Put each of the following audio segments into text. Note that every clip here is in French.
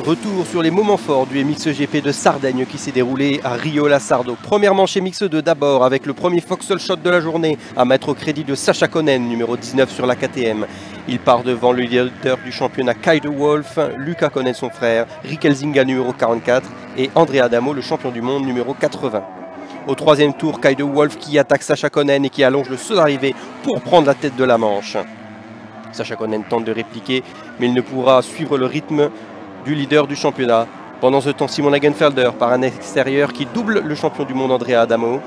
Retour sur les moments forts du MXGP de Sardaigne qui s'est déroulé à Rio-la-Sardo. Première manche MX2 d'abord avec le premier Foxhole Shot de la journée à mettre au crédit de Sacha Konen, numéro 19 sur la KTM. Il part devant le leader du championnat Kay de Wolf, Luca Konen son frère, Rick Elzinga numéro 44 et André Adamo le champion du monde numéro 80. Au troisième tour, Kay de Wolf qui attaque Sacha Konen et qui allonge le saut d'arrivée pour prendre la tête de la manche. Sacha Konen tente de répliquer mais il ne pourra suivre le rythme du leader du championnat. Pendant ce temps, Simon Lagenfelder par un extérieur qui double le champion du monde André Adamo.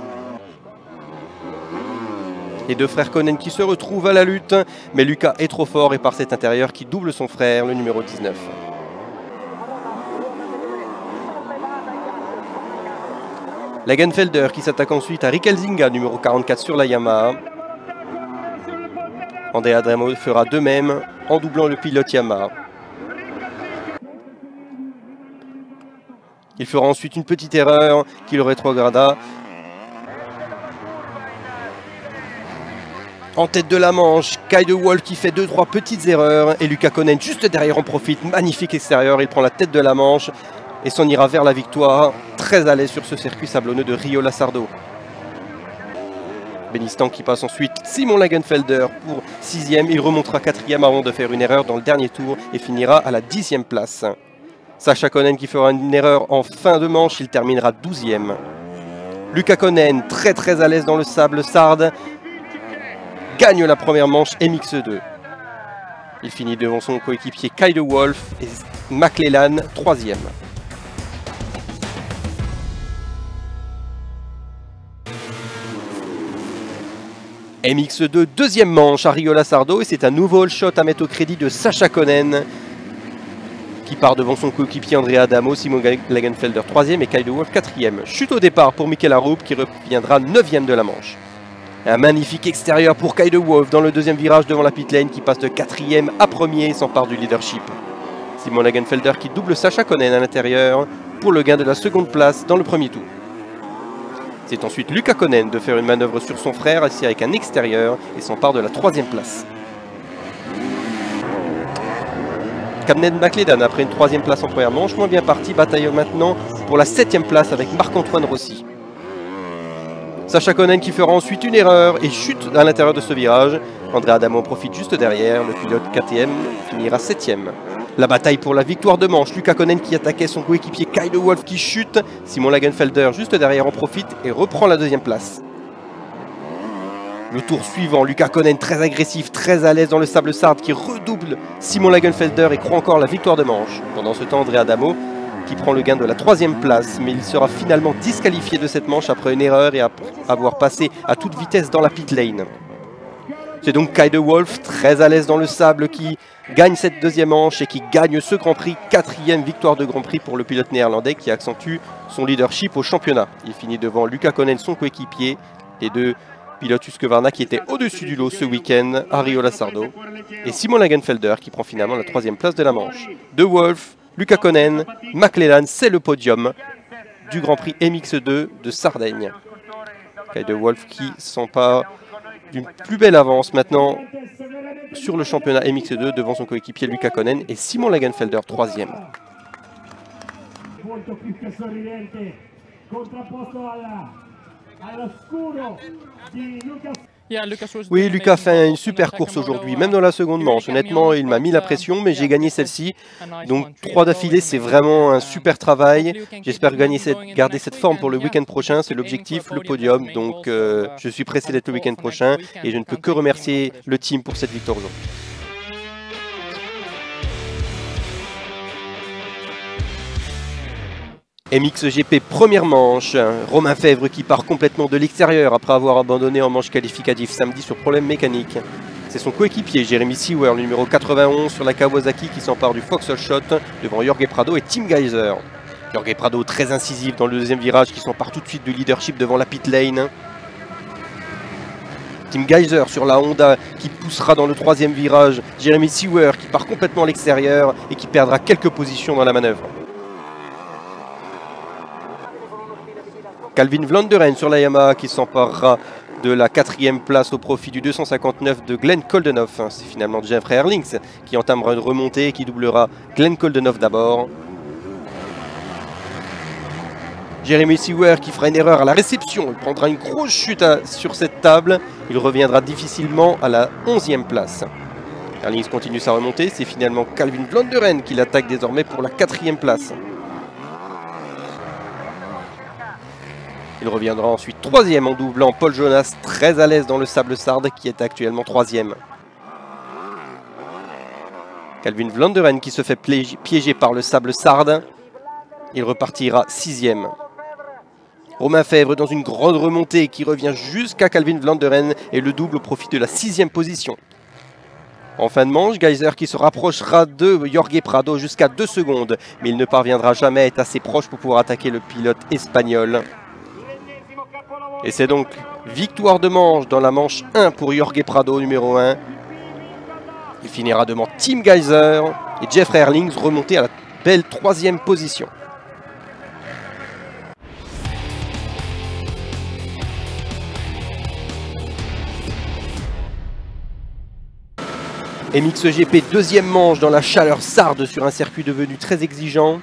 Les deux frères Konen qui se retrouvent à la lutte, mais Luca est trop fort et par cet intérieur qui double son frère, le numéro 19. Lagenfelder qui s'attaque ensuite à Rick Elzinga, numéro 44 sur la Yamaha. André Adamo fera de même en doublant le pilote Yamaha. Il fera ensuite une petite erreur qui le rétrograda. En tête de la manche, Kay de Wolf qui fait 2-3 petites erreurs et Luca Konen juste derrière en profite. Magnifique extérieur, il prend la tête de la manche et s'en ira vers la victoire. Très à l'aise sur ce circuit sablonneux de Rio-la-Sardo. Benistan qui passe ensuite Simon Lagenfelder pour 6e. Il remontera 4e avant de faire une erreur dans le dernier tour et finira à la 10e place. Sacha Konen qui fera une erreur en fin de manche, il terminera 12e. Luca Konen, très à l'aise dans le sable sarde, gagne la première manche MX2. Il finit devant son coéquipier Kay de Wolf et McLellan 3e. MX2, deuxième manche à Rio-la-Sardo et c'est un nouveau all shot à mettre au crédit de Sacha Konen qui part devant son coéquipier André Adamo, Simon Lagenfelder 3e et Kay de Wolf 4e. Chute au départ pour Mikel Arup qui reviendra 9e de la manche. Un magnifique extérieur pour Kay de Wolf dans le deuxième virage devant la pit lane qui passe de 4e à 1er et s'empare du leadership. Simon Lagenfelder qui double Sacha Konen à l'intérieur pour le gain de la seconde place dans le premier tour. C'est ensuite Luca Konen de faire une manœuvre sur son frère assis avec un extérieur et s'empare de la 3e place. Camden McLellan après une 3e place en première manche, moins bien parti, bataille maintenant pour la 7e place avec Marc-Antoine Rossi. Sacha Konen qui fera ensuite une erreur et chute à l'intérieur de ce virage. André Adamo profite juste derrière, le pilote KTM finira 7e. La bataille pour la victoire de manche, Luca Konen qui attaquait son coéquipier Kay de Wolf qui chute. Simon Lagenfelder juste derrière en profite et reprend la 2e place. Le tour suivant, Luca Konen très agressif, très à l'aise dans le sable sarde qui redouble Simon Lagenfelder et croit encore la victoire de manche. Pendant ce temps, André Adamo qui prend le gain de la 3e place, mais il sera finalement disqualifié de cette manche après une erreur et après avoir passé à toute vitesse dans la pit lane. C'est donc Kay de Wolf, très à l'aise dans le sable, qui gagne cette 2e manche et qui gagne ce Grand Prix. 4e victoire de Grand Prix pour le pilote néerlandais qui accentue son leadership au championnat. Il finit devant Luca Konen, son coéquipier, les deux pilote Husqvarna qui était au-dessus du lot ce week-end à Rio-la-Sardo. Et Simon Lagenfelder qui prend finalement la 3e place de la manche. De Wolf, Luca Konen, McLellan, c'est le podium du Grand Prix MX2 de Sardaigne. Kay de Wolf qui s'empare d'une plus belle avance maintenant sur le championnat MX2 devant son coéquipier Luca Konen et Simon Lagenfelder 3e. Oui, Luca fait une super course aujourd'hui, même dans la seconde manche. Honnêtement, il m'a mis la pression, mais j'ai gagné celle-ci. Donc 3 d'affilée, c'est vraiment un super travail. J'espère garder cette forme pour le week-end prochain. C'est l'objectif, le podium. Donc je suis pressé d'être le week-end prochain et je ne peux que remercier le team pour cette victoire aujourd'hui. MXGP première manche, Romain Fèvre qui part complètement de l'extérieur après avoir abandonné en manche qualificative samedi sur problème mécanique. C'est son coéquipier Jeremy Seewer, le numéro 91 sur la Kawasaki qui s'empare du Foxhole Shot devant Jorge Prado et Tim Geiser. Jorge Prado très incisif dans le deuxième virage qui s'empare tout de suite du leadership devant la pit lane. Tim Geiser sur la Honda qui poussera dans le 3e virage. Jeremy Seewer qui part complètement à l'extérieur et qui perdra quelques positions dans la manœuvre. Calvin Vlanderen sur la Yamaha qui s'emparera de la 4e place au profit du 259 de Glenn Koldenhoff. C'est finalement Jeffrey Herlings qui entamera une remontée et qui doublera Glenn Koldenhoff d'abord. Jeremy Seewer qui fera une erreur à la réception. Il prendra une grosse chute sur cette table. Il reviendra difficilement à la 11e place. Erlings continue sa remontée. C'est finalement Calvin Vlanderen qui l'attaque désormais pour la 4e place. Il reviendra ensuite 3e en doublant Paul Jonas, très à l'aise dans le sable sarde, qui est actuellement 3e. Calvin Vlanderen qui se fait piéger par le sable sarde. Il repartira 6e. Romain Fèvre dans une grande remontée qui revient jusqu'à Calvin Vlanderen et le double au profit de la 6e position. En fin de manche, Geiser qui se rapprochera de Jorge Prado jusqu'à 2 secondes, mais il ne parviendra jamais à être assez proche pour pouvoir attaquer le pilote espagnol. Et c'est donc victoire de manche dans la manche 1 pour Jorge Prado, numéro 1. Il finira devant Tim Geiser et Jeffrey Erlings remonté à la belle 3e position. MXGP, 2e manche dans la chaleur sarde sur un circuit devenu très exigeant.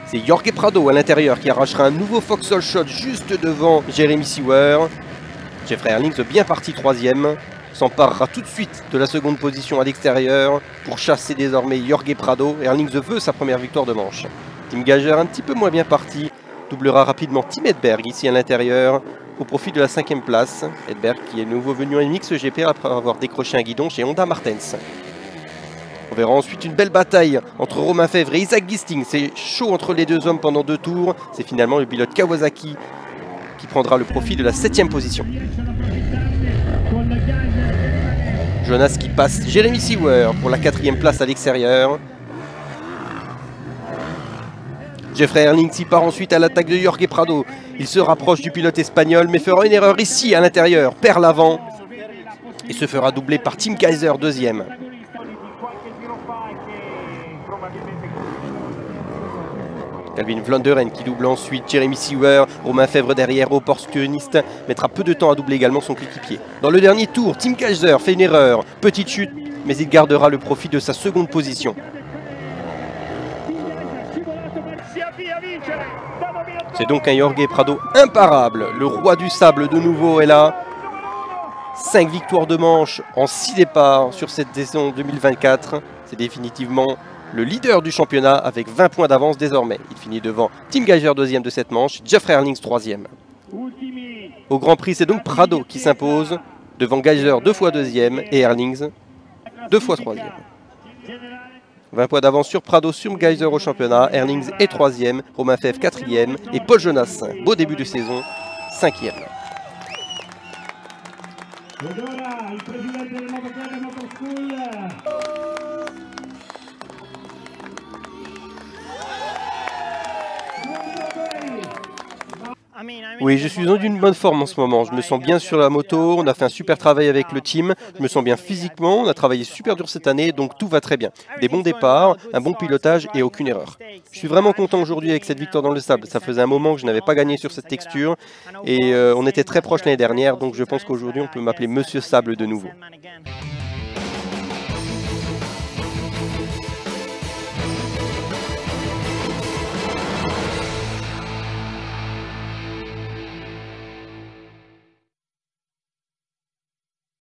C'est Jorge Prado à l'intérieur qui arrachera un nouveau Foxhole Shot juste devant Jeremy Seewer. Jeffrey Erlings, bien parti 3e, s'emparera tout de suite de la 2e position à l'extérieur pour chasser désormais Jorge Prado. Erlings veut sa première victoire de manche. Tim Geiger un petit peu moins bien parti, doublera rapidement Tim Edberg ici à l'intérieur au profit de la 5e place. Edberg qui est nouveau venu en MXGP après avoir décroché un guidon chez Honda Martens. On verra ensuite une belle bataille entre Romain Fèvre et Isaac Gisting. C'est chaud entre les deux hommes pendant 2 tours. C'est finalement le pilote Kawasaki qui prendra le profit de la 7e position. Jonas qui passe Jeremy Seewer pour la 4e place à l'extérieur. Jeffrey Erlings y part ensuite à l'attaque de Jorge Prado. Il se rapproche du pilote espagnol mais fera une erreur ici à l'intérieur. Perd l'avant et se fera doubler par Tim Geiser, 2e. Calvin Vlanderen qui double ensuite Jeremy Seewer. Romain Fèvre derrière, opportuniste, mettra peu de temps à doubler également son coéquipier. Dans le dernier tour, Tim Geiser fait une erreur. Petite chute, mais il gardera le profit de sa 2e position. C'est donc un Jorge Prado imparable. Le roi du sable de nouveau est là. 5 victoires de manche en 6 départs sur cette saison 2024. C'est définitivement le leader du championnat avec 20 points d'avance désormais. Il finit devant Tim Geiger, 2e de cette manche, Jeffrey Erlings 3e. Au Grand Prix, c'est donc Prado qui s'impose devant Geiger 2 fois 2e et Erlings 2 fois 3e. 20 points d'avance sur Prado, sur Geiger au championnat. Erlings est 3e, Romain Fèvre 4e et Paul Jonas, beau début de saison, 5e. Oui, je suis dans une bonne forme en ce moment. Je me sens bien sur la moto, on a fait un super travail avec le team, je me sens bien physiquement, on a travaillé super dur cette année, donc tout va très bien. Des bons départs, un bon pilotage et aucune erreur. Je suis vraiment content aujourd'hui avec cette victoire dans le sable. Ça faisait un moment que je n'avais pas gagné sur cette texture et on était très proche l'année dernière, donc je pense qu'aujourd'hui on peut m'appeler Monsieur Sable de nouveau.